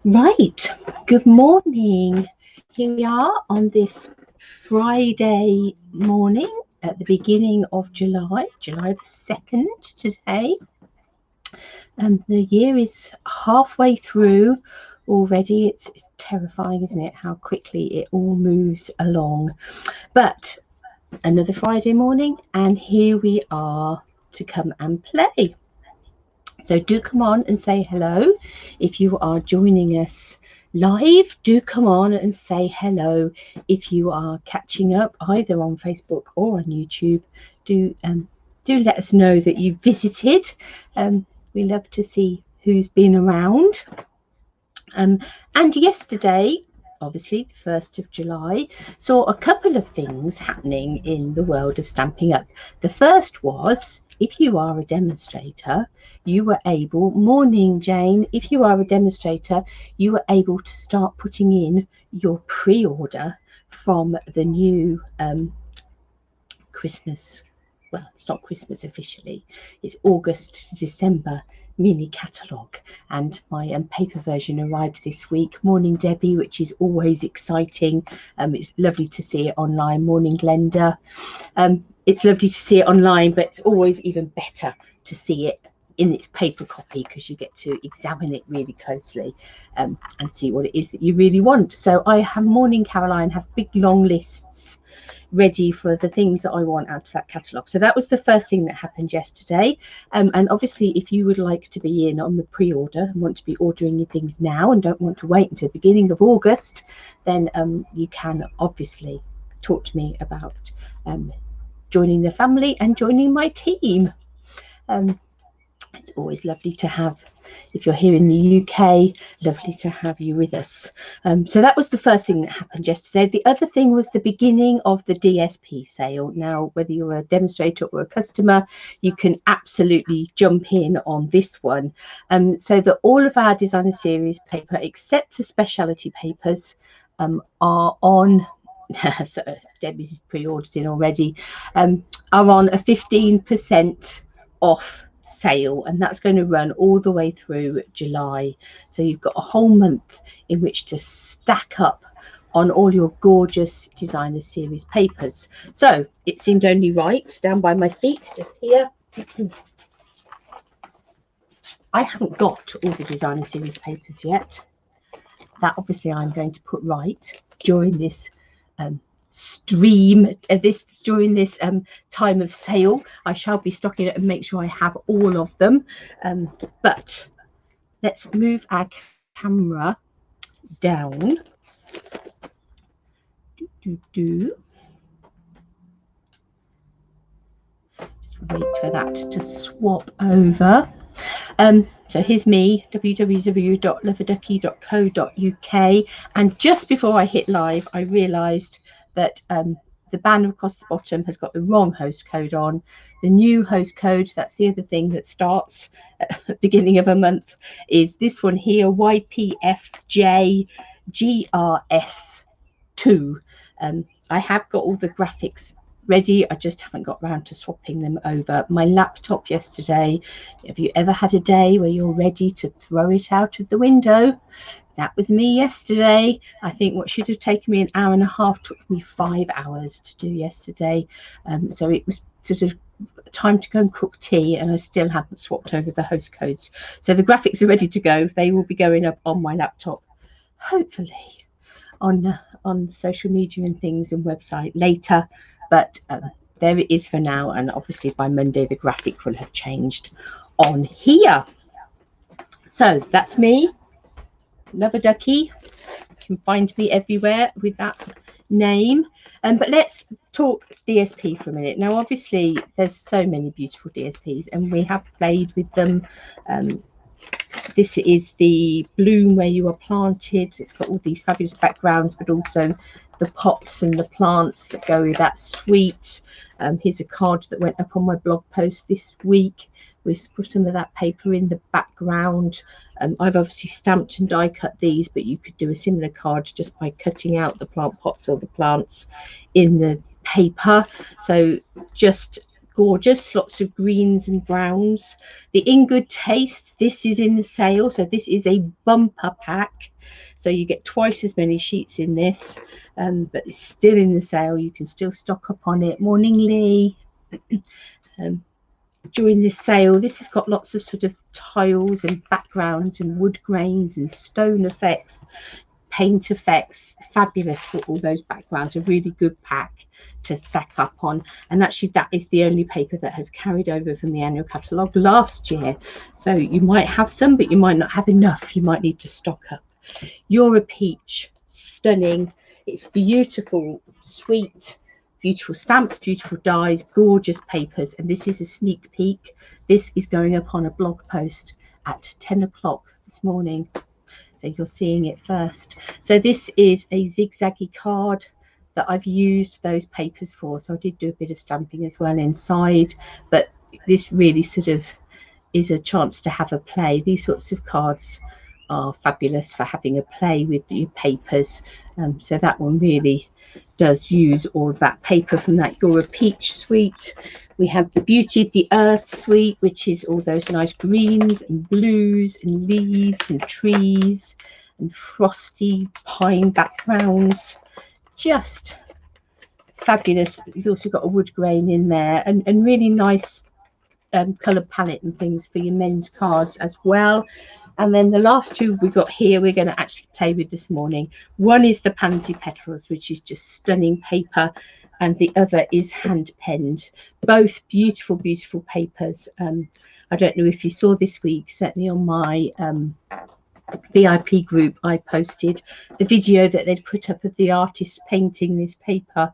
Right, good morning. Here we are on this Friday morning at the beginning of July the 2nd today. And the year is halfway through already. It's terrifying, isn't it, how quickly it all moves along. But another Friday morning, and here we are to come and play. So do come on and say hello. If you are joining us live, do come on and say hello. If you are catching up either on Facebook or on YouTube, do let us know that you visited. We love to see who's been around. And yesterday, obviously the 1st of July, saw a couple of things happening in the world of Stampin' Up. The first was, if you are a demonstrator, you were able, morning Jane, if you are a demonstrator, you were able to start putting in your pre-order from the new Christmas, well, it's not Christmas officially, it's August to December mini catalogue, and my paper version arrived this week. Morning Debbie, which is always exciting. It's lovely to see it online. Morning Glenda. It's lovely to see it online, but it's always even better to see it in its paper copy, because you get to examine it really closely and see what it is that you really want. So I have, morning Caroline, have big long lists ready for the things that I want out of that catalogue. So that was the first thing that happened yesterday. And obviously, if you would like to be in on the pre-order and want to be ordering your things now and don't want to wait until the beginning of August, then you can obviously talk to me about joining the family and joining my team. It's always lovely to have, if you're here in the UK, lovely to have you with us. So that was the first thing that happened yesterday. The other thing was the beginning of the DSP sale. Now, whether you're a demonstrator or a customer, you can absolutely jump in on this one. So that all of our designer series paper, except the specialty papers, are on. So Debbie's pre-orders in already, are on a 15% off sale, and that's going to run all the way through July. So you've got a whole month in which to stack up on all your gorgeous designer series papers. So it seemed only right, down by my feet, just here. I haven't got all the designer series papers yet. That obviously I'm going to put right during this during this time of sale. I shall be stocking it and make sure I have all of them, but let's move our camera down. Just wait for that to swap over. So here's me, www.love-a-duckie.co.uk, and just before I hit live, I realised that the banner across the bottom has got the wrong host code on. The new host code, that's the other thing that starts at the beginning of a month, is this one here, YPFJGRS2. I have got all the graphics ready, I just haven't got round to swapping them over. My laptop yesterday, have you ever had a day where you're ready to throw it out of the window? That was me yesterday. I think what should have taken me an hour and a half took me 5 hours to do yesterday. So it was sort of time to go and cook tea, and I still hadn't swapped over the host codes. So the graphics are ready to go. They will be going up on my laptop, hopefully on social media and things and website later. But there it is for now, and obviously by Monday the graphic will have changed on here. So that's me, Love-a-Duckie. You can find me everywhere with that name. But let's talk DSP for a minute. Now obviously there's so many beautiful DSPs, and we have played with them. This is the bloom where you are planted. It's got all these fabulous backgrounds, but also the pots and the plants that go with that suite. Here's a card that went up on my blog post this week. We put some of that paper in the background. I've obviously stamped and die cut these, but you could do a similar card just by cutting out the plant pots or the plants in the paper. So just gorgeous, lots of greens and browns. The In Good Taste, this is in the sale, so this is a bumper pack, so you get twice as many sheets in this, but it's still in the sale. You can still stock up on it. Morning, Lee. During this sale, this has got lots of sort of tiles and backgrounds and wood grains and stone effects, paint effects. Fabulous for all those backgrounds. A really good pack to stack up on. And actually that is the only paper that has carried over from the annual catalogue last year, so you might have some, but you might not have enough. You might need to stock up. You're a Peach, stunning. It's beautiful, sweet, beautiful stamps, beautiful dies, gorgeous papers. And this is a sneak peek. This is going up on a blog post at 10 o'clock this morning, so you're seeing it first. So this is a zigzaggy card that I've used those papers for, so I did do a bit of stamping as well inside, but this really sort of is a chance to have a play. These sorts of cards are fabulous for having a play with your papers, so that one really does use all of that paper from that You're a Peach suite. We have the Beauty of the Earth suite, which is all those nice greens and blues and leaves and trees and frosty pine backgrounds. Just fabulous. You've also got a wood grain in there, and really nice colour palette and things for your men's cards as well. And then the last two we got here, we're going to actually play with this morning. One is the Pansy Petals, which is just stunning paper, and the other is hand penned. Both beautiful, beautiful papers. I don't know if you saw this week, certainly on my VIP group, I posted the video that they'd put up of the artist painting this paper.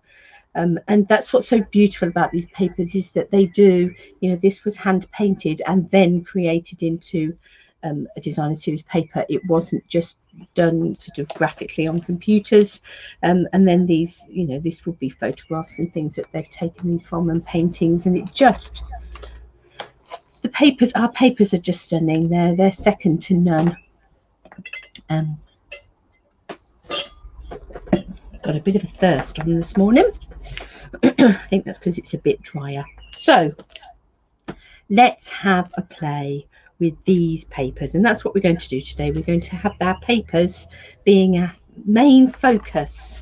And that's what's so beautiful about these papers, is that they do, you know, this was hand painted and then created into a designer series paper. It wasn't just done sort of graphically on computers, and then these, you know, this would be photographs and things that they've taken these from, and paintings, and it just, the papers, our papers are just stunning. They're second to none. Got a bit of a thirst on this morning. I think that's because it's a bit drier. So let's have a play with these papers, and that's what we're going to do today. We're going to have our papers being our main focus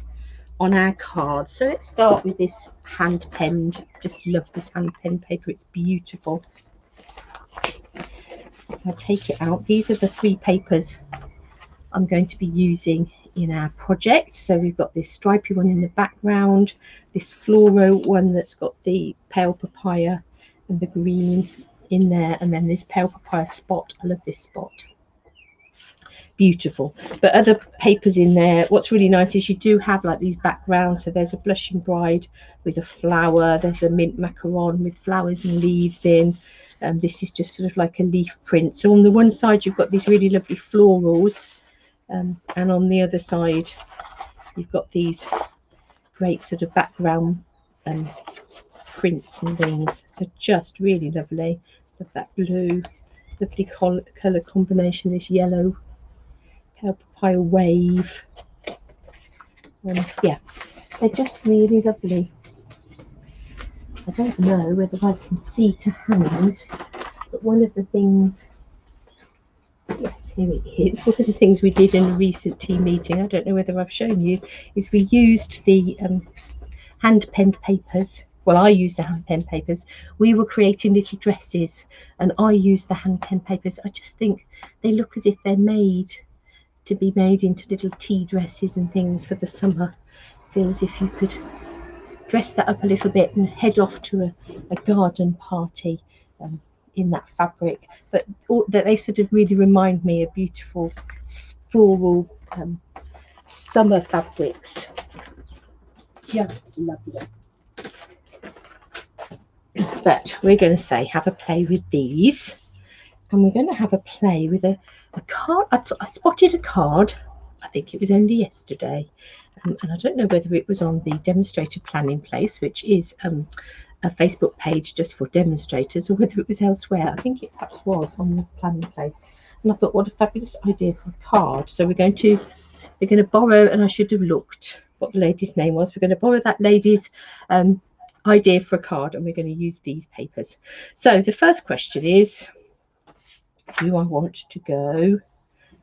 on our card. So let's start with this hand penned. Just love this hand penned paper, it's beautiful. I'll take it out. These are the three papers I'm going to be using in our project. So we've got this stripy one in the background, this fluoro one that's got the pale papaya and the green in there, and then this pale papaya spot. I love this spot, beautiful. But other papers in there. What's really nice is you do have like these backgrounds. So there's a blushing bride with a flower, there's a mint macaron with flowers and leaves in, and this is just sort of like a leaf print. So on the one side you've got these really lovely florals, and on the other side you've got these great sort of background prints and things. So just really lovely. Love that blue, lovely colour combination, this yellow pale papaya wave. Yeah, they're just really lovely. I don't know whether I can see to hand, but one of the things, yes, here it is. One of the things we did in a recent team meeting, I don't know whether I've shown you, is we used the hand-penned papers. Well, I used the hand-penned papers. We were creating little dresses, and I used the hand-penned papers. I just think they look as if they're made to be made into little tea dresses and things for the summer. Feel as if you could dress that up a little bit and head off to a garden party in that fabric. But that they sort of really remind me of beautiful floral summer fabrics. Just lovely. But we're going to say have a play with these, and we're going to have a play with a card. I spotted a card, I think it was only yesterday, and I don't know whether it was on the demonstrator planning place, which is a Facebook page just for demonstrators, or whether it was elsewhere. I think it perhaps was on the planning place, and I thought, what a fabulous idea for a card. So we're going to borrow, and I should have looked what the lady's name was. We're going to borrow that lady's idea for a card, and we're going to use these papers. So the first question is, do I want to go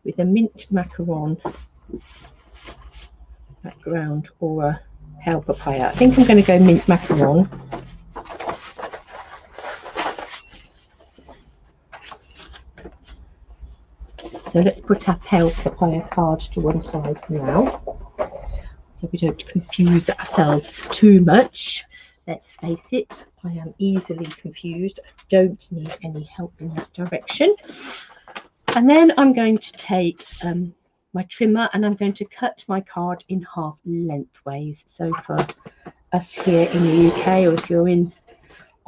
with a mint macaron background or a pale papaya? I think I'm going to go mint macaron. So let's put our pale papaya card to one side now, so we don't confuse ourselves too much. Let's face it, I am easily confused. I don't need any help in that direction. And then I'm going to take my trimmer, and I'm going to cut my card in half lengthways. So for us here in the UK, or if you're in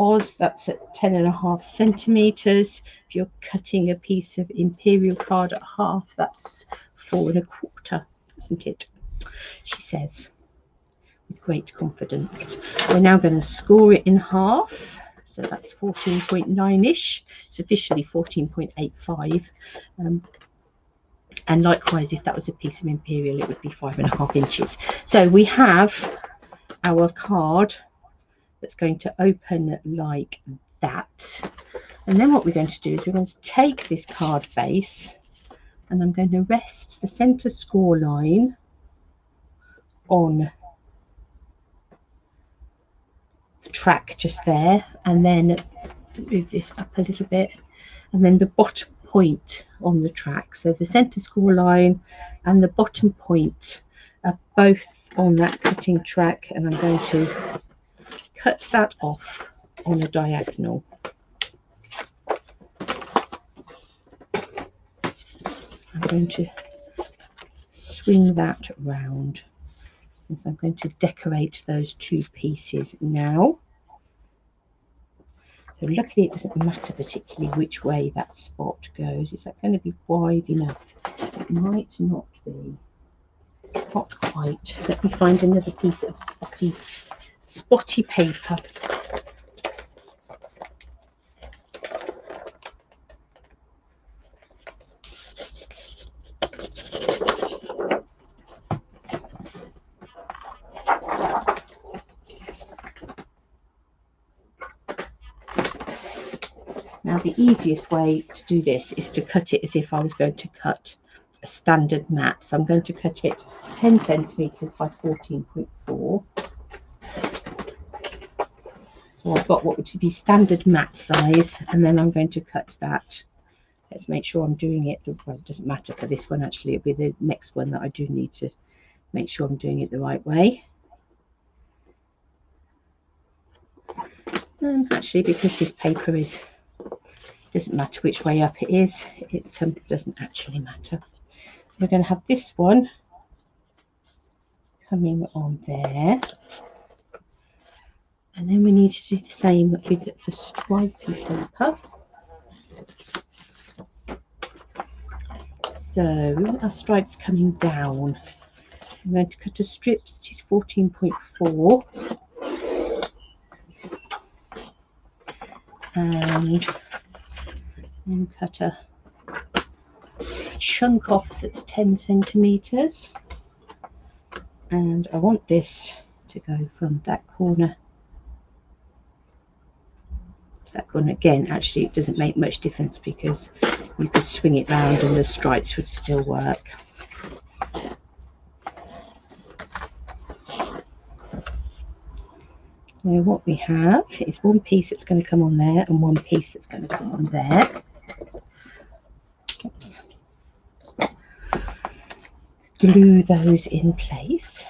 Oz, that's at 10.5 centimeters. If you're cutting a piece of imperial card at half, that's 4.25, isn't it? She says with great confidence. We're now going to score it in half, so that's 14.9-ish. It's officially 14.85. And likewise, if that was a piece of imperial, it would be 5.5 inches. So we have our card that's going to open like that. And then what we're going to do is we're going to take this card base, and I'm going to rest the center score line on the track just there, and then move this up a little bit, and then the bottom point on the track. So the center score line and the bottom point are both on that cutting track, and I'm going to cut that off on a diagonal. I'm going to swing that round, and so I'm going to decorate those two pieces now. So luckily it doesn't matter particularly which way that spot goes. Is that going to be wide enough? It might not be. Not quite. Let me find another piece of spotty paper. Now the easiest way to do this is to cut it as if I was going to cut a standard mat. So I'm going to cut it 10 centimeters by 14.4. So I've got what would be standard mat size, and then I'm going to cut that. Let's make sure I'm doing it. Well, it doesn't matter for this one, actually. It'll be the next one that I do need to make sure I'm doing it the right way. Actually, because this paper is, doesn't matter which way up it is, it doesn't actually matter. So we're going to have this one coming on there, and then we need to do the same with the stripy paper. So our stripe's coming down. I'm going to cut a strip which is 14.4, and then cut a chunk off that's 10 centimeters, and I want this to go from that corner to that corner. Again, actually it doesn't make much difference because you could swing it round and the stripes would still work. So what we have is one piece that's going to come on there and one piece that's going to come on there. Let's glue those in place.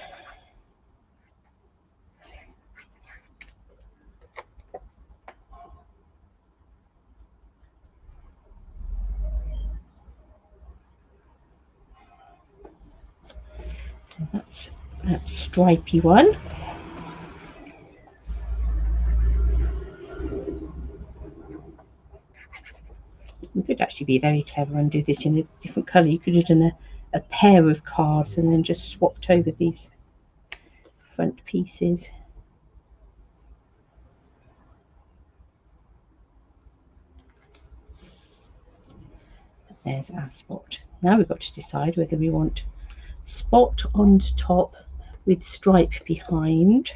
So that's that stripy one. You could actually be very clever and do this in a different colour. You could have done a pair of cards and then just swapped over these front pieces. There's our spot. Now we've got to decide whether we want spot on top with stripe behind,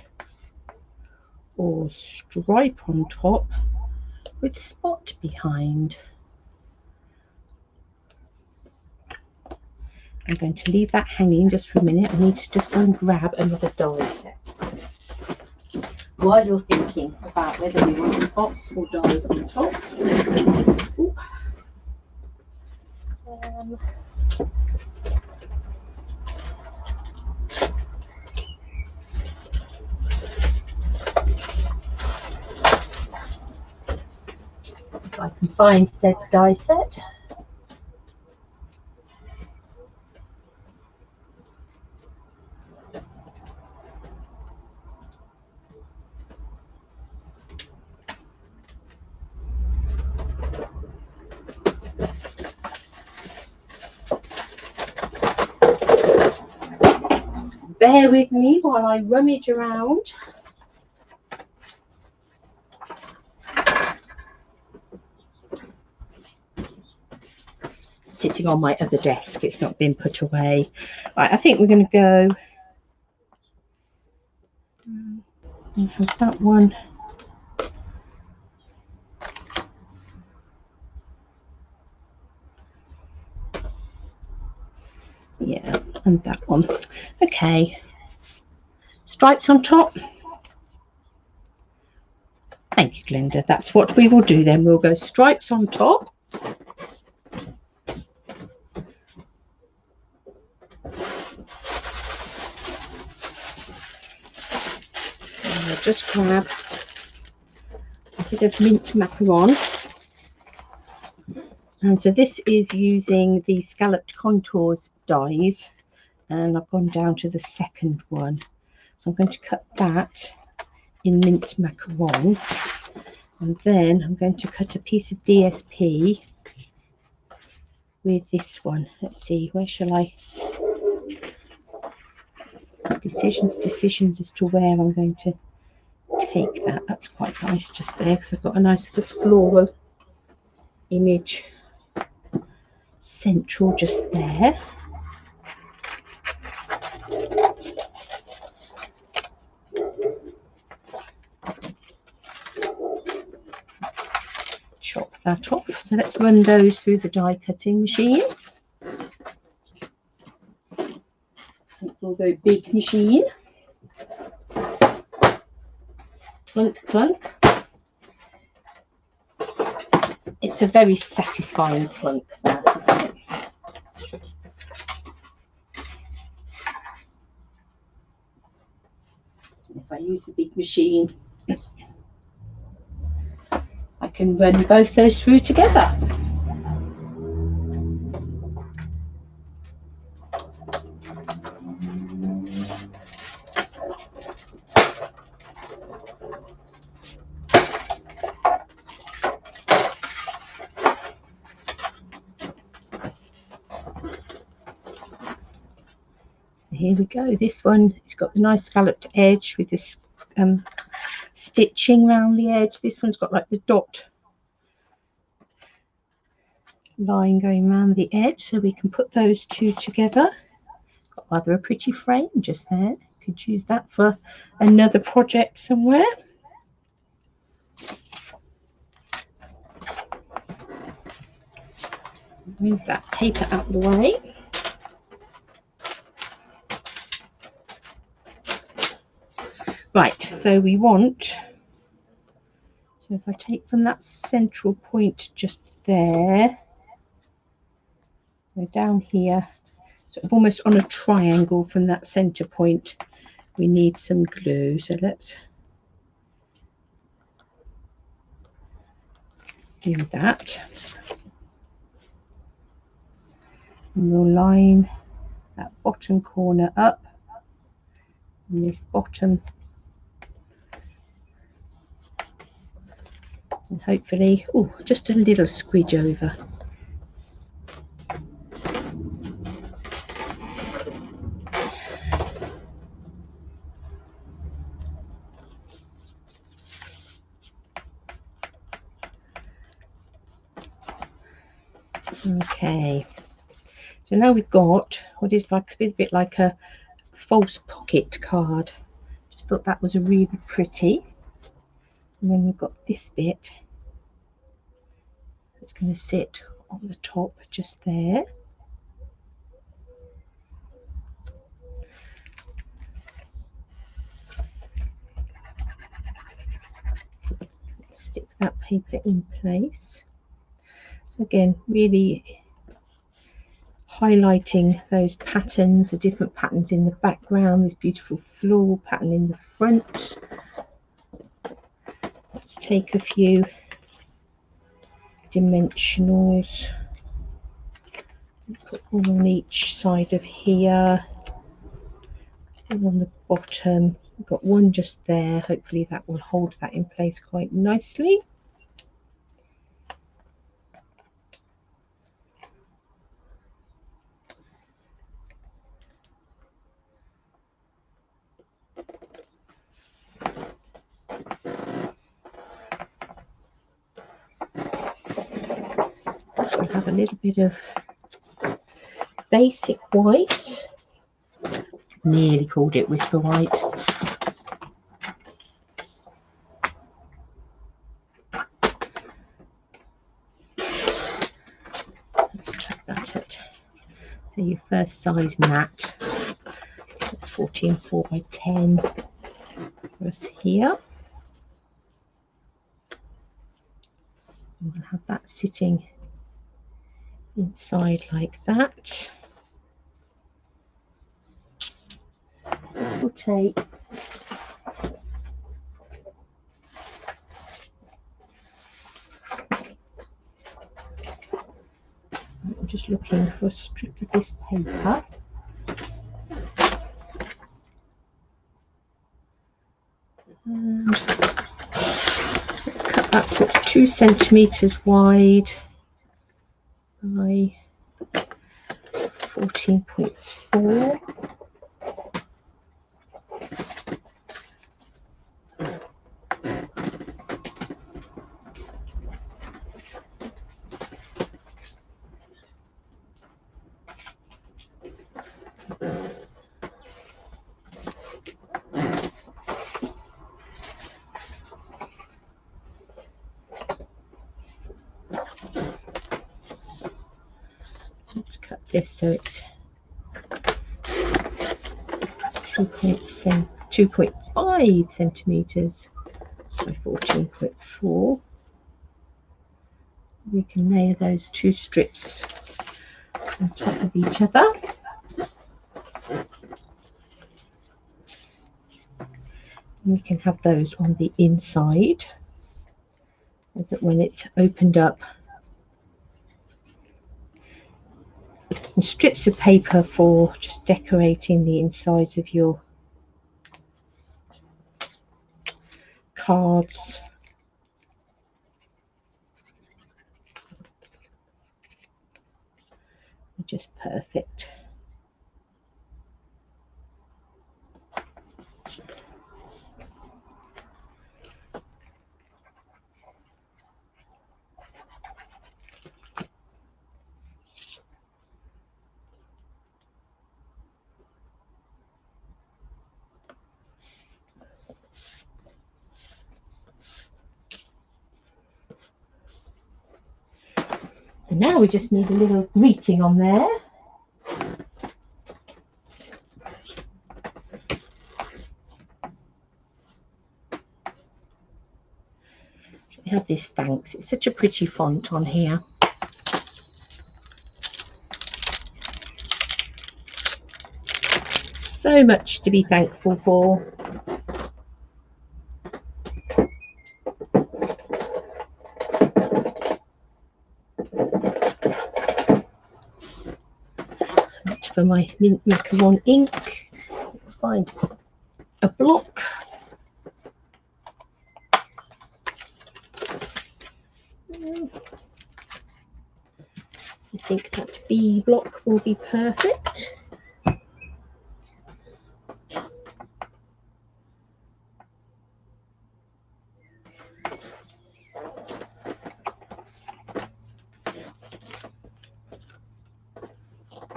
or stripe on top with spot behind. I'm going to leave that hanging just for a minute. I need to just go and grab another die set. While you're thinking about whether you want spots or dies on top, if I can find said die set. Bear with me while I rummage around. Sitting on my other desk, it's not been put away. Right, I think we're going to go and have that one. Yeah, and that one. Okay, stripes on top. Thank you, Glenda. That's what we will do then. We'll go stripes on top. And I'll just grab a bit of mint macaron. And so this is using the Scalloped Contours dies, and I've gone down to the second one. So I'm going to cut that in mint macaron, and then I'm going to cut a piece of DSP with this one. Let's see, where shall I? Decisions as to where I'm going to take that. That's quite nice just there, because I've got a nice sort of floral image central just there. Chop that off. So let's run those through the die cutting machine. Although big machine. Clunk, clunk. It's a very satisfying clunk, that, isn't it? If I use the big machine, I can run both those through together. Here we go. This one has got the nice scalloped edge with this stitching around the edge. This one's got like the dot line going around the edge, so we can put those two together. Got rather a pretty frame just there. Could use that for another project somewhere. Move that paper out of the way. Right, so we want, so if I take from that central point just there, go down here, sort of almost on a triangle from that center point, we need some glue. So let's do that. And we'll line that bottom corner up, and this bottom, and hopefully, oh, just a little squidge over. Okay, so now we've got what is like a bit like a false pocket card. Just thought that was really pretty. And then we've got this bit that's going to sit on the top just there. Stick that paper in place. So again, really highlighting those patterns, the different patterns in the background, this beautiful floral pattern in the front. Let's take a few dimensionals, put one on each side of here, one on the bottom. We've got one just there, hopefully that will hold that in place quite nicely. I have a little bit of basic white, nearly called it whisper white. Let's check that at, so your first size mat, that's 14.4 by 10 for us here. And we'll have that sitting inside like that. We'll take I'm just looking for a strip of this paper. And let's cut that so it's 2 centimeters wide by 14.4. Let's cut this so it's 2.5 centimeters by 14.4. We can layer those 2 strips on top of each other. And we can have those on the inside so that when it's opened up, and strips of paper for just decorating the insides of your cards. Just perfect. And now we just need a little greeting on there. We have this thanks. It's such a pretty font on here. So much to be thankful for. For my mint macaron ink, let's find a block. I think that B block will be perfect.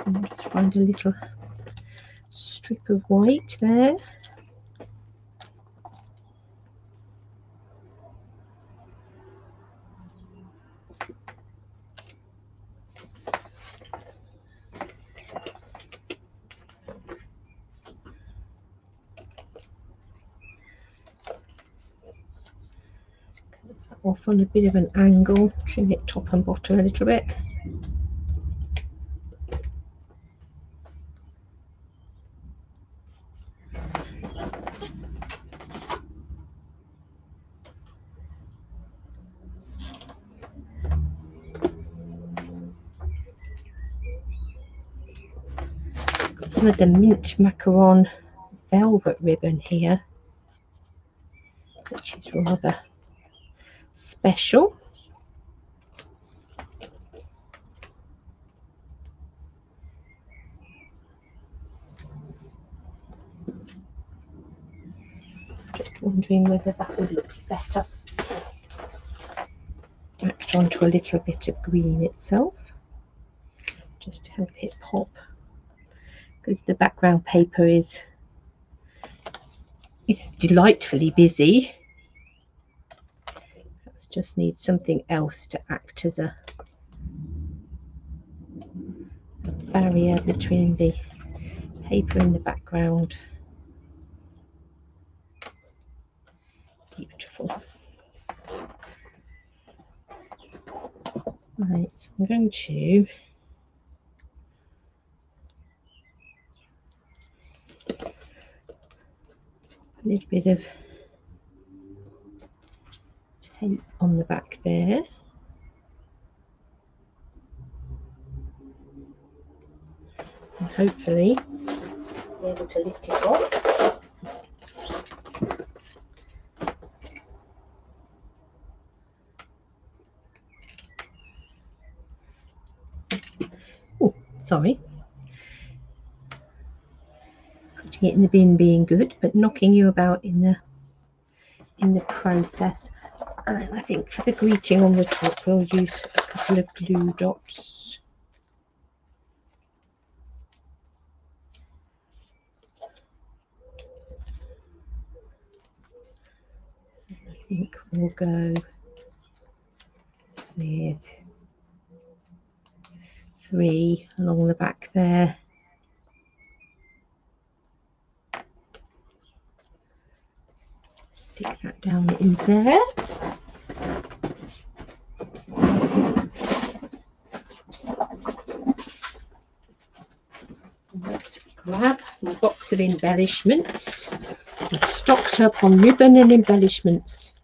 And just find a little strip of white there. off on a bit of an angle, trim it top and bottom a little bit. Got some of the mint macaron velvet ribbon here, which is rather special. Just wondering whether that would look better backed onto a little bit of green itself, just to help it pop, because the background paper is delightfully busy. Just need something else to act as a barrier between the paper and the background. Beautiful. Right, so I'm going to a little bit of tape on the back there. And hopefully be able to lift it off. Oh, sorry. Putting it in the bin being good, but knocking you about in the process. And I think for the greeting on the top we'll use a couple of glue dots. I think we'll go with 3 along the back there. Stick that down in there. Let's grab my box of embellishments. I've stocked up on ribbon and embellishments.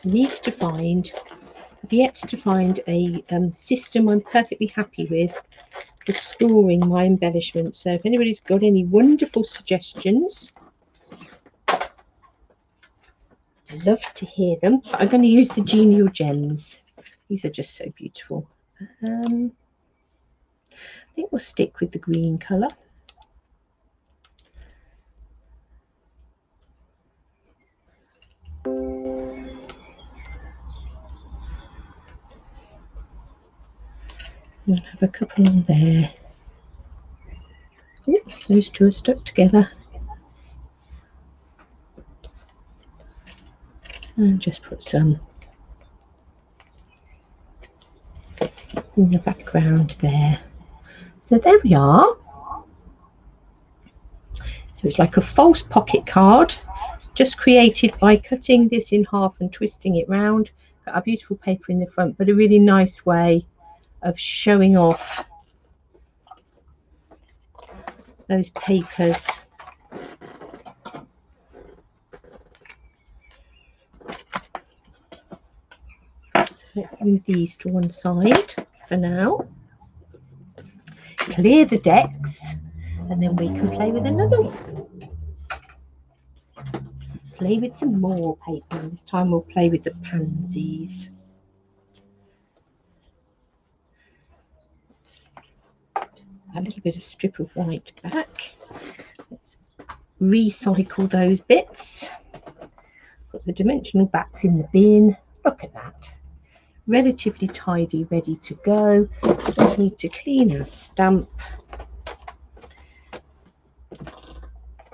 I've yet to find a system I'm perfectly happy with for storing my embellishments. So if anybody's got any wonderful suggestions, I'd love to hear them. But I'm going to use the Genial Gems. These are just so beautiful. I think we'll stick with the green colour. We'll have a couple on there. Ooh, those two are stuck together. And just put some in the background there. So there we are. So it's like a false pocket card, just created by cutting this in half and twisting it round. Got our beautiful paper in the front, but a really nice way of showing off those papers. So let's move these to one side for now. Clear the decks, and then we can play with another one. Play with some more paper. This time we'll play with the pansies. A little bit of strip of white back. Let's recycle those bits. Put the dimensional backs in the bin. Look at that. Relatively tidy, ready to go. Just need to clean our stamp.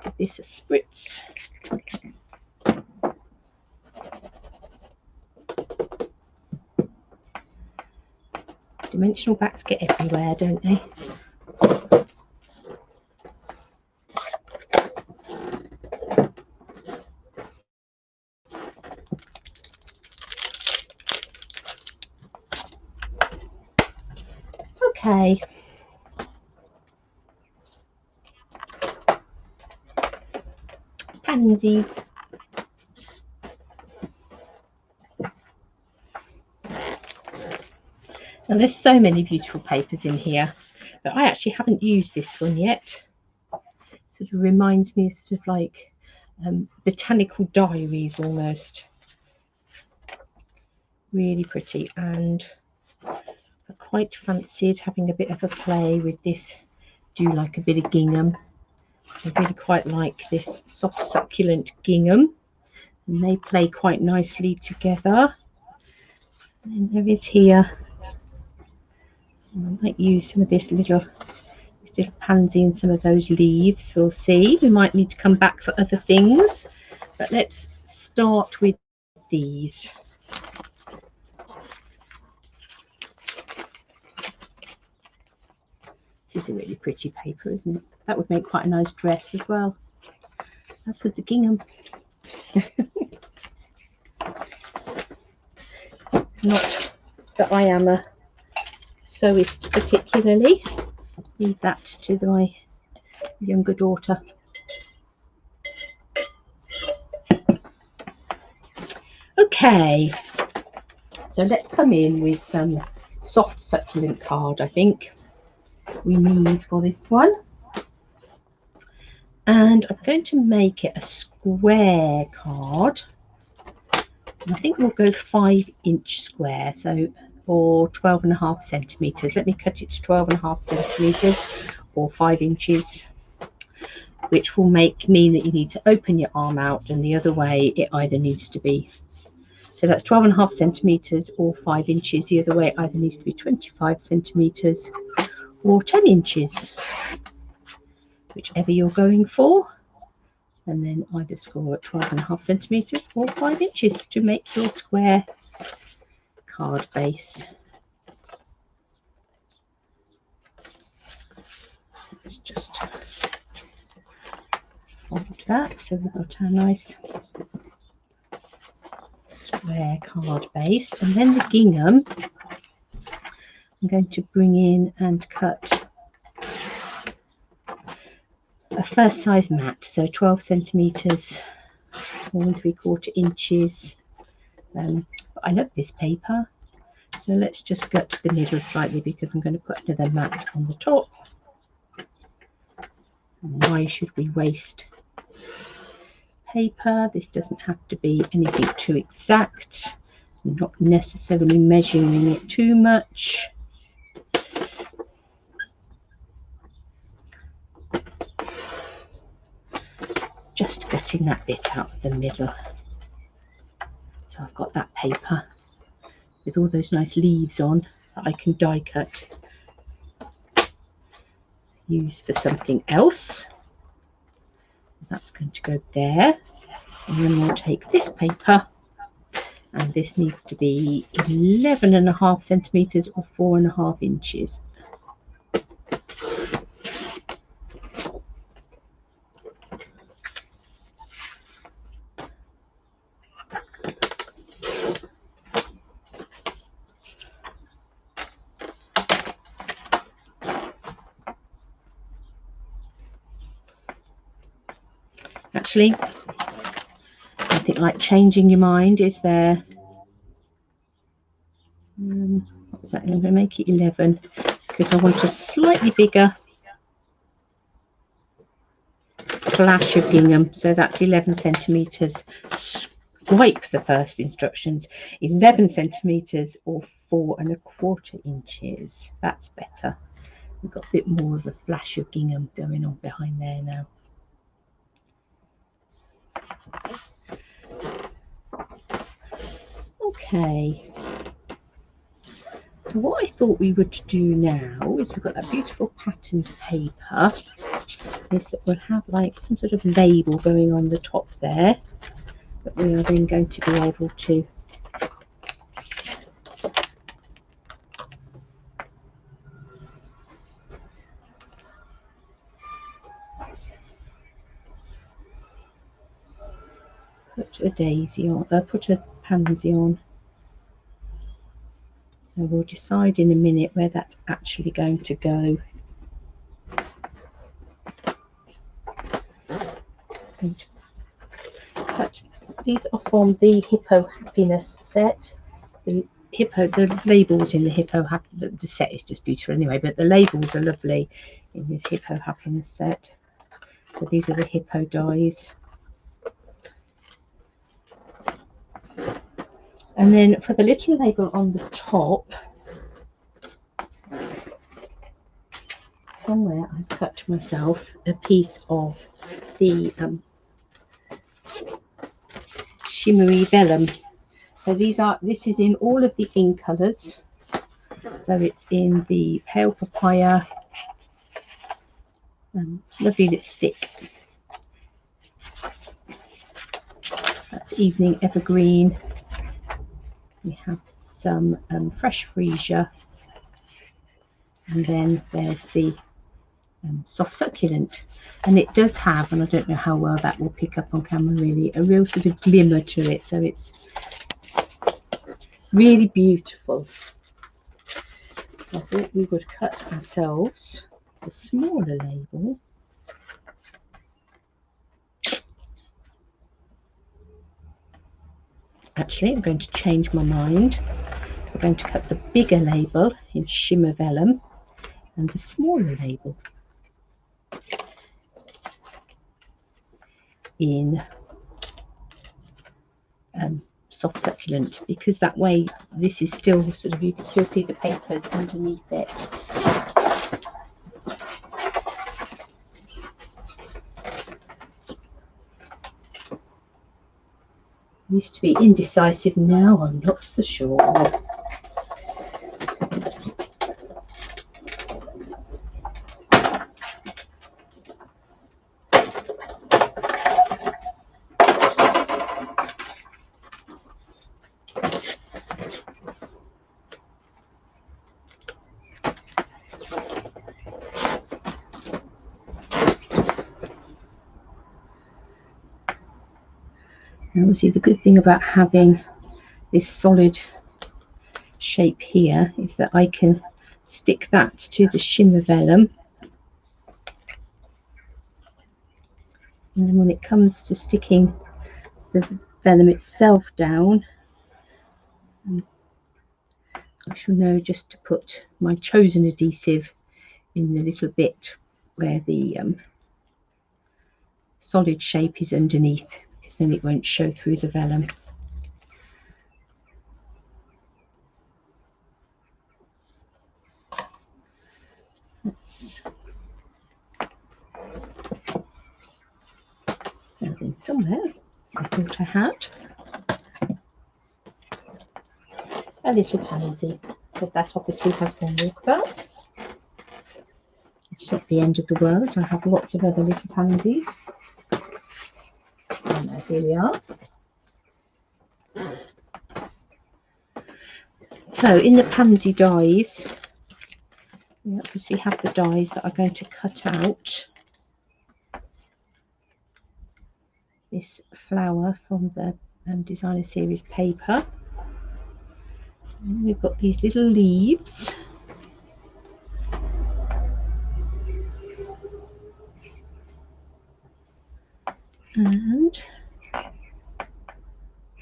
Give this a spritz. Dimensional backs get everywhere, don't they? Okay. Pansies. Now there's so many beautiful papers in here, but I actually haven't used this one yet. Sort of reminds me sort of like botanical diaries almost. Really pretty, and I quite fancied having a bit of a play with this. Do like a bit of gingham. I really quite like this soft succulent gingham, and they play quite nicely together. And there is here, I might use some of this little pansy and some of those leaves. We'll see. We might need to come back for other things, but let's start with these. This is a really pretty paper, isn't it? That would make quite a nice dress as well. As with the gingham. Not that I am a sewist particularly. Leave that to my younger daughter. Okay, so let's come in with some soft succulent card. I think we need for this one, and I'm going to make it a square card. I think we'll go 5-inch square, so or 12.5 centimeters. Let me cut it to 12.5 centimeters or 5 inches, which will mean that you need to open your arm out, and the other way it either needs to be, so that's 12.5 centimeters or 5 inches. The other way it either needs to be 25 centimeters or 10 inches, whichever you're going for. And then either score at 12.5 centimeters or 5 inches to make your square card base. Let's just fold that so we've got our nice square card base. And then the gingham, I'm going to bring in and cut a first size mat, so 12 centimeters, 1 3/4 inches. I love this paper, so let's just gut the middle slightly because I'm going to put another mat on the top. And why should we waste paper? This doesn't have to be anything too exact. I'm not necessarily measuring it too much. Just gutting that bit out of the middle. So I've got that paper with all those nice leaves on that I can die cut, use for something else. That's going to go there, and then we'll take this paper, and this needs to be 11.5 centimeters or 4.5 inches. Actually, I think like changing your mind is there. What was that? I'm going to make it 11 because I want a slightly bigger flash of gingham. So that's 11 centimeters. Swipe the first instructions. 11 centimeters or 4.25 inches. That's better. We've got a bit more of a flash of gingham going on behind there now. Okay, so what I thought we would do now is we've got that beautiful patterned paper, is that we'll have like some sort of label going on the top there that we are then going to be able to put a daisy on, put a pansy on. And we'll decide in a minute where that's actually going to go. And cut these are from the Hippo Happiness set. The labels in the Hippo Happiness, the set is just beautiful anyway, but the labels are lovely in this Hippo Happiness set. So these are the hippo dies. And then for the little label on the top, somewhere I cut myself a piece of the shimmery vellum. So this is in all of the ink colours. So it's in the pale papaya, lovely lipstick. That's evening evergreen. We have some fresh freesia, and then there's the soft succulent, and it does have, and I don't know how well that will pick up on camera really, a real sort of glimmer to it, so it's really beautiful. I thought we would cut ourselves a smaller label. Actually, I'm going to change my mind. We're going to cut the bigger label in shimmer vellum and the smaller label in soft succulent, because that way this is still sort of, you can still see the papers underneath it. Used to be indecisive, now I'm not so sure. Obviously the good thing about having this solid shape here is that I can stick that to the shimmer vellum, and then when it comes to sticking the vellum itself down, I shall know just to put my chosen adhesive in the little bit where the solid shape is underneath, because then it won't show through the vellum. That's nothing somewhere. I thought I had a little pansy, but that obviously has been walkabouts. It's not the end of the world. I have lots of other little pansies. And here we are. So in the pansy dies, we obviously have the dies that are going to cut out this flower from the designer series paper. And we've got these little leaves. And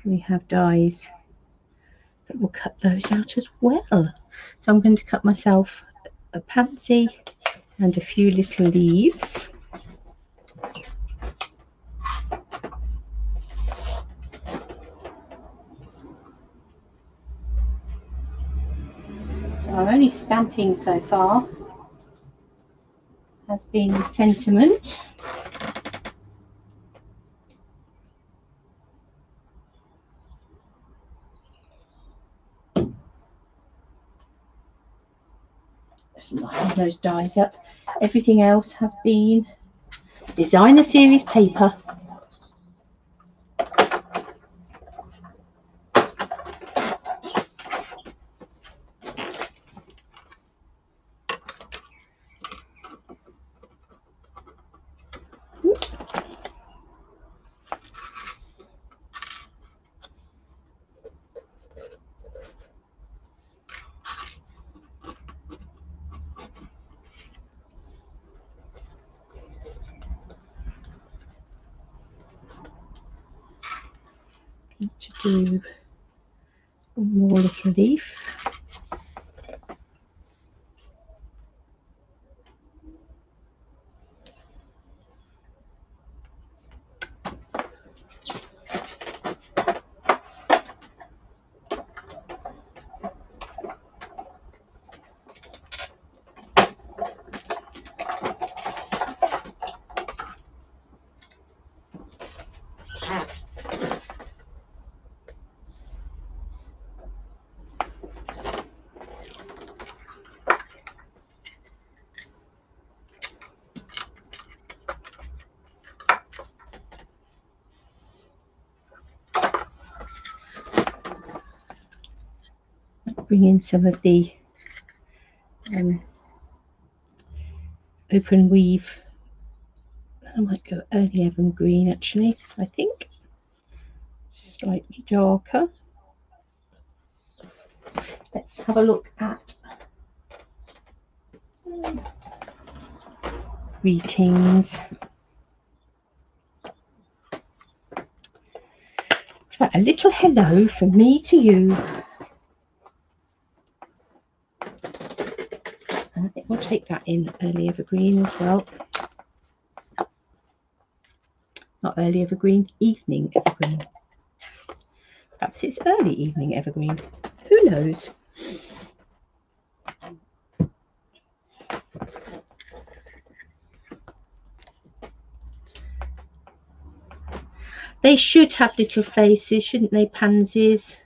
we have dies that will cut those out as well. So I'm going to cut myself a pansy and a few little leaves. So our only stamping so far has been the sentiment. Just line those dies up. Everything else has been designer series paper. to do one more little leaf. Bring in some of the open weave. I might go early evergreen actually, I think. Slightly darker. Let's have a look at greetings. A little hello from me to you. And I think we'll take that in early evergreen as well. Not early evergreen, evening evergreen. Perhaps it's early evening evergreen. Who knows? They should have little faces, shouldn't they, pansies?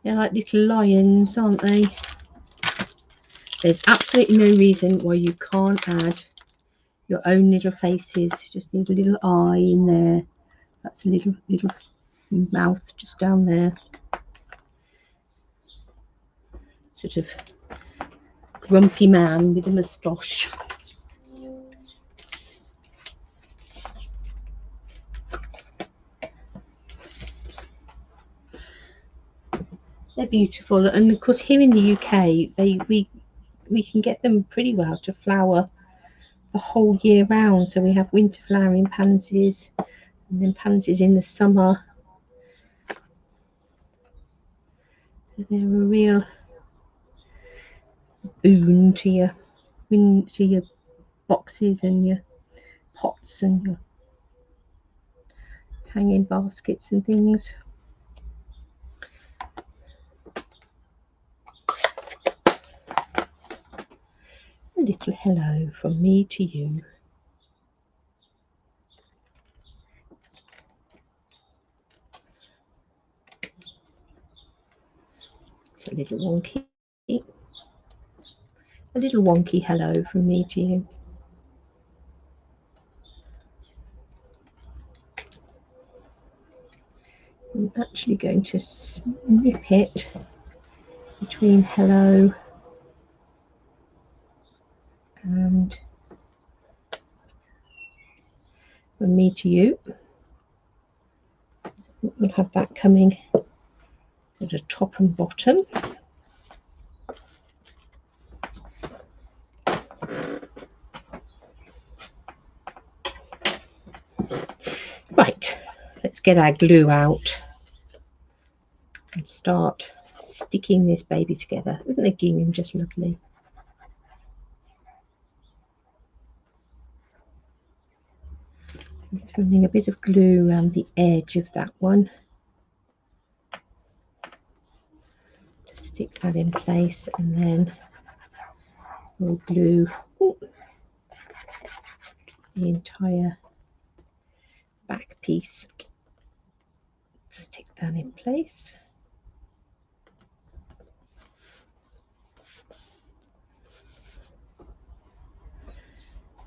They're like little lions, aren't they? There's absolutely no reason why you can't add your own little faces. You just need a little eye in there. That's a little mouth just down there. Sort of grumpy man with a moustache. They're beautiful, and of course here in the UK we can get them pretty well to flower the whole year round. So we have winter flowering pansies and then pansies in the summer. So they're a real boon to your boxes and your pots and your hanging baskets and things. A little hello from me to you. It's a little wonky. A little wonky hello from me to you. I'm actually going to snip it between hello and from me to you. We'll have that coming at the top and bottom. Right, let's get our glue out and start sticking this baby together. Isn't the gingham just lovely? I'm running a bit of glue around the edge of that one to stick that in place, and then we'll glue the entire back piece. Stick that in place.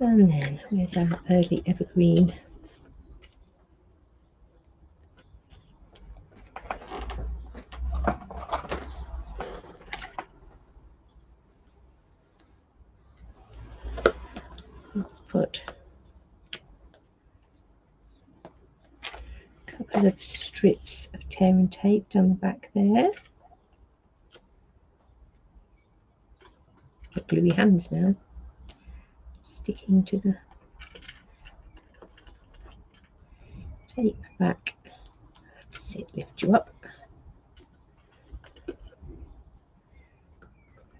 And then where's our early evergreen? Let's put a couple of strips of tear and tape down the back there. Got gluey hands now, sticking to the tape back. it, lift you up.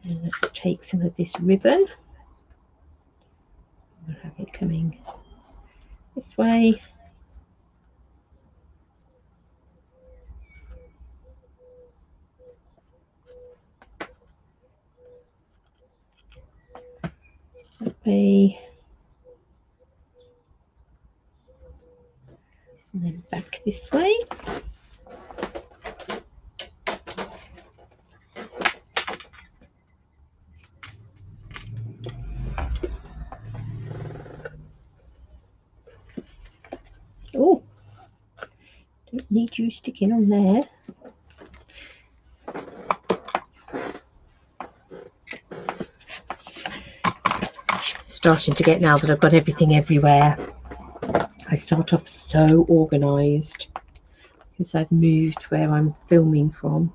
And let's take some of this ribbon. We'll have it coming this way. That way. And then back this way. Oh, don't need you sticking on there. Starting to get, now that I've got everything everywhere, I start off so organised because I've moved where I'm filming from.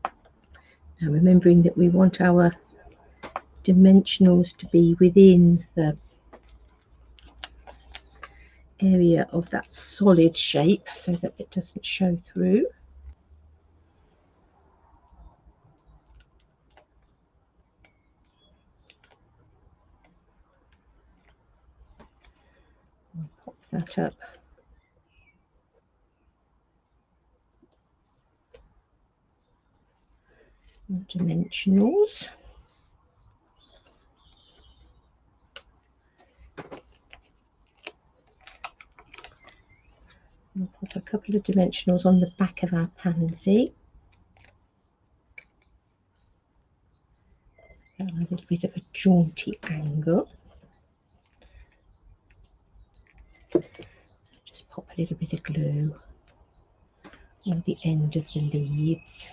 Now remembering that we want our dimensionals to be within the area of that solid shape so that it doesn't show through. I'll pop that up. Dimensionals. We'll put a couple of dimensionals on the back of our pansy. A little bit of a jaunty angle. Just pop a little bit of glue on the end of the leaves.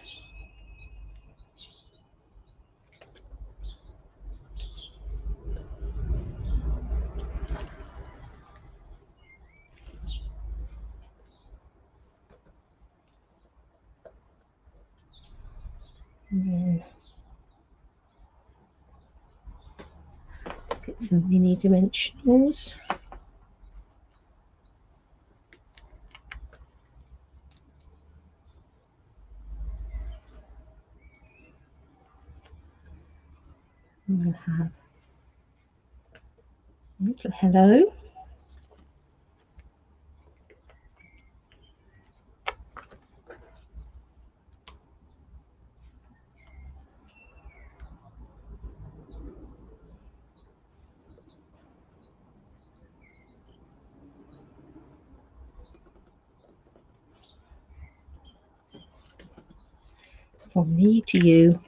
And then get some mini dimensionals. And we'll have a little hello. From me to you.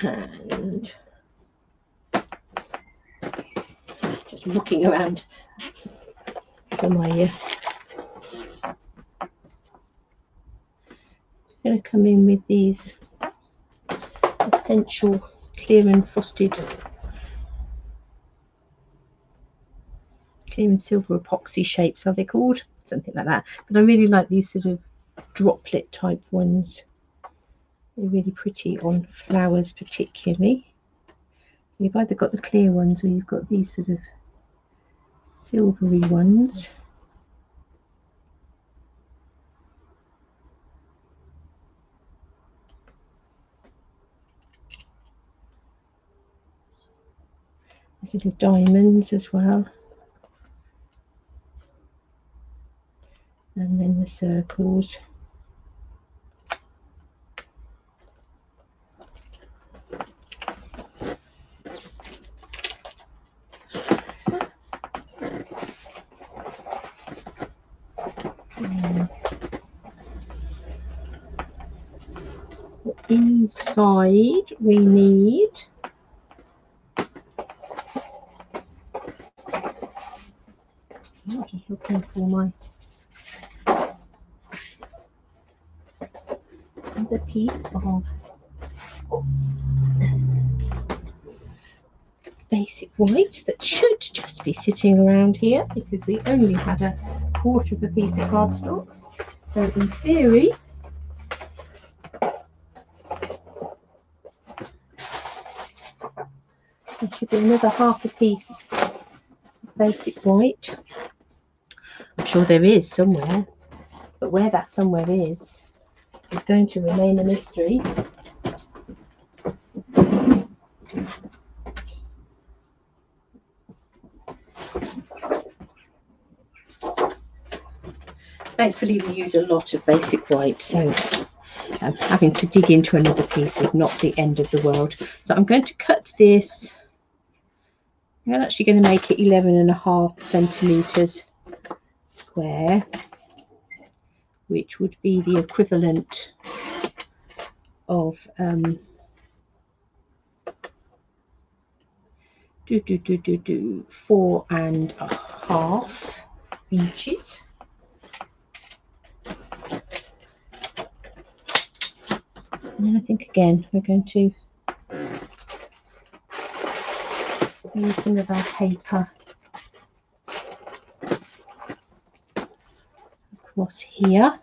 And just looking around for my going to come in with these essential clear and frosted, clear and silver epoxy shapes, are they called? Something like that. But I really like these sort of droplet type ones. They're really pretty on flowers particularly. So you've either got the clear ones or you've got these sort of silvery ones. There's little diamonds as well. And then the circles. Inside we need I'm just looking for my other piece of basic white that should just be sitting around here because we only had a quarter of a piece of cardstock. So in theory there should be another half a piece basic white. I'm sure there is somewhere, but where that somewhere is going to remain a mystery. Thankfully we use a lot of basic white, so having to dig into another piece is not the end of the world. So I'm going to cut this. I'm actually going to make it 11.5 centimeters square, which would be the equivalent of 4.5 inches. And then I think again we're going to use some of our paper across here.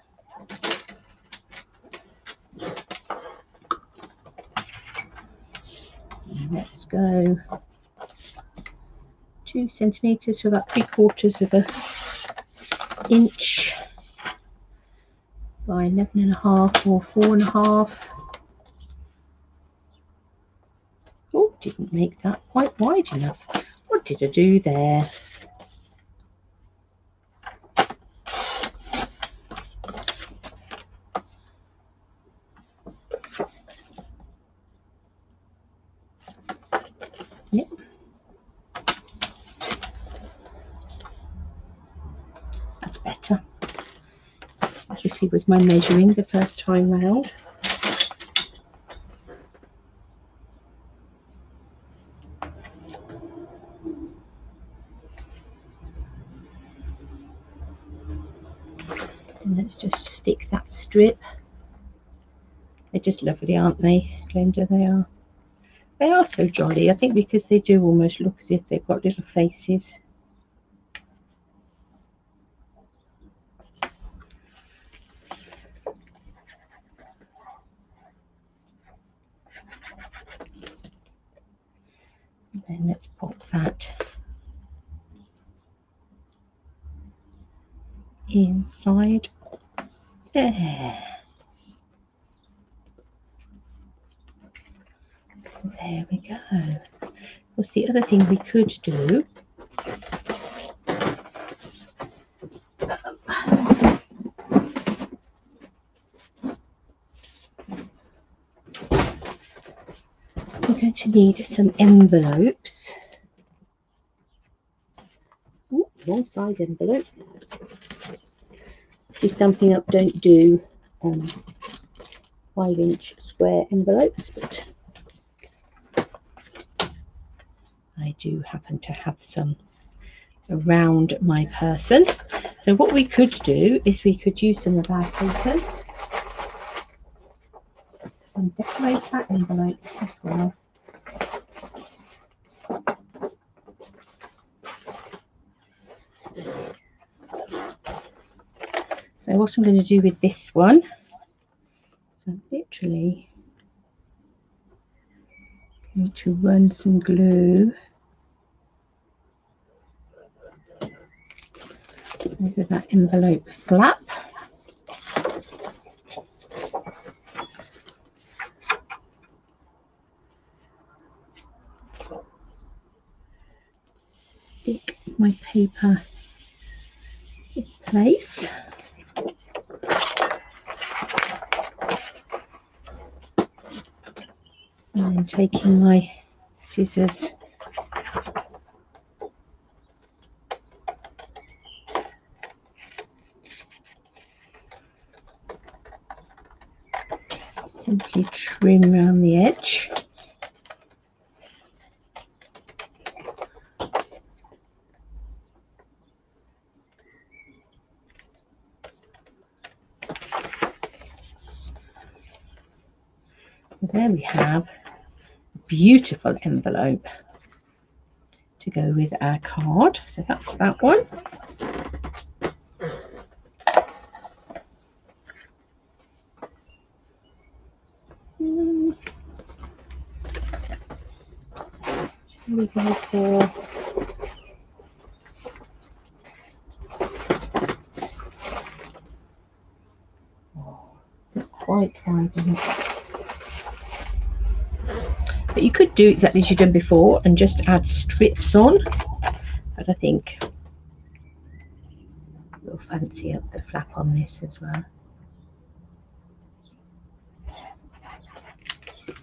And let's go 2 centimeters, so about 3/4 of an inch by 11.5 or 4.5. Oh, didn't make that quite wide enough. What did I do there? Yep. That's better. Obviously was my measuring the first time round. And let's just stick that strip. They're just lovely, aren't they, Glenda? They are. They are so jolly. I think because they do almost look as if they've got little faces. And then let's pop that inside there. There we go. Of course, the other thing we could do we're going to need some envelopes. Ooh, wrong size envelope. This is Stampin' Up! Don't do 5-inch square envelopes, but I do happen to have some around my person. So what we could do is we could use some of our papers and decorate our envelopes as well. So what I'm going to do with this one, so literally going to run some glue over that envelope flap. Stick my paper in place. And then taking my scissors simply trim around the edge. There we have a beautiful envelope to go with our card. So that's that one. Shall we go for quite wide enough. But you could do exactly as you've done before and just add strips on. But I think we'll fancy up the flap on this as well. You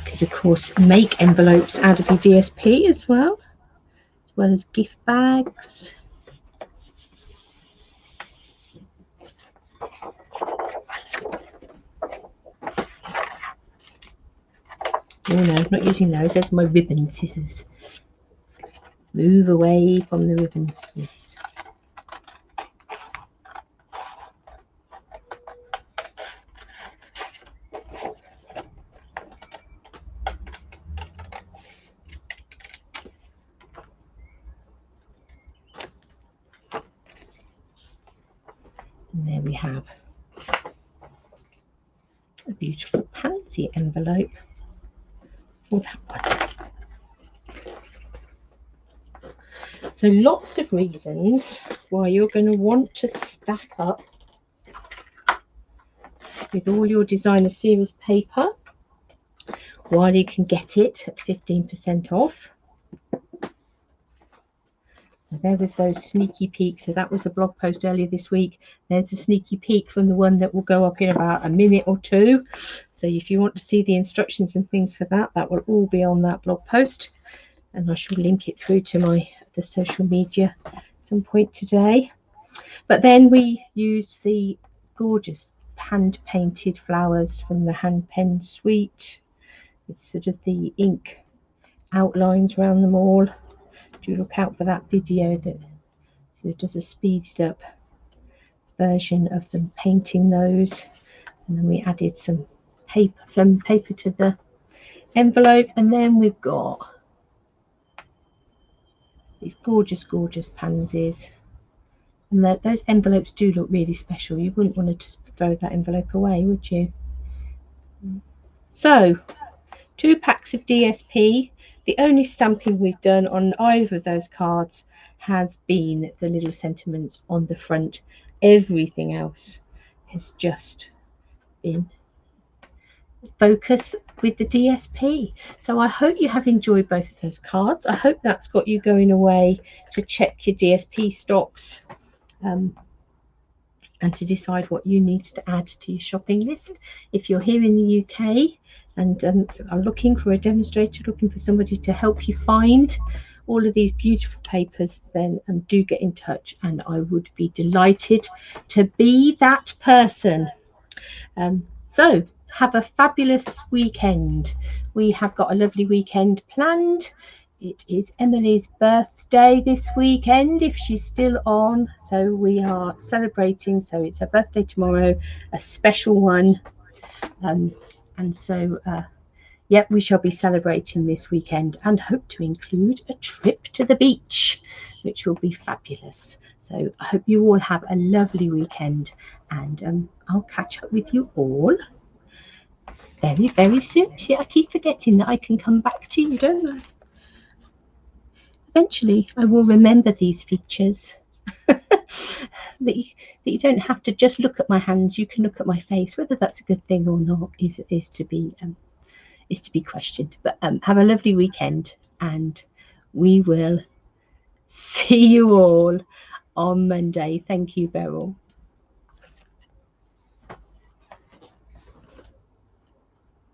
could of course make envelopes out of your DSP as well as gift bags. Oh no, I'm not using those. There's my ribbon scissors. Move away from the ribbon scissors. And there we have a beautiful pansy envelope for that one. So lots of reasons why you're going to want to stack up with all your designer series paper while you can get it at 15% off. So there was those sneaky peeks. So that was a blog post earlier this week. There's a sneaky peek from the one that will go up in about a minute or two. So if you want to see the instructions and things for that, that will all be on that blog post. And I shall link it through to the social media at some point today. But then we used the gorgeous hand-painted flowers from the Hand Pen Suite with sort of the ink outlines around them all. Do look out for that video that sort of does a speeded up version of them painting those. And then we added some paper, phlegm paper to the envelope, and then we've got these gorgeous pansies. And those envelopes do look really special. You wouldn't want to just throw that envelope away, would you? So 2 packs of DSP. The only stamping we've done on either of those cards has been the little sentiments on the front. Everything else has just been focus with the DSP. So I hope you have enjoyed both of those cards. I hope that's got you going away to check your DSP stocks and to decide what you need to add to your shopping list. If you're here in the UK and are looking for a demonstrator, looking for somebody to help you find all of these beautiful papers, then do get in touch, and I would be delighted to be that person. So have a fabulous weekend. We have got a lovely weekend planned. It is Emily's birthday this weekend, if she's still on. So we are celebrating. So it's her birthday tomorrow, a special one. And so, yep, we shall be celebrating this weekend and hope to include a trip to the beach, which will be fabulous. So I hope you all have a lovely weekend, and I'll catch up with you all very, very soon. See, I keep forgetting that I can come back to you, don't I? Eventually, I will remember these features. that you don't have to just look at my hands. You can look at my face. Whether that's a good thing or not is to be questioned. But have a lovely weekend, and we will see you all on Monday. Thank you, Beryl.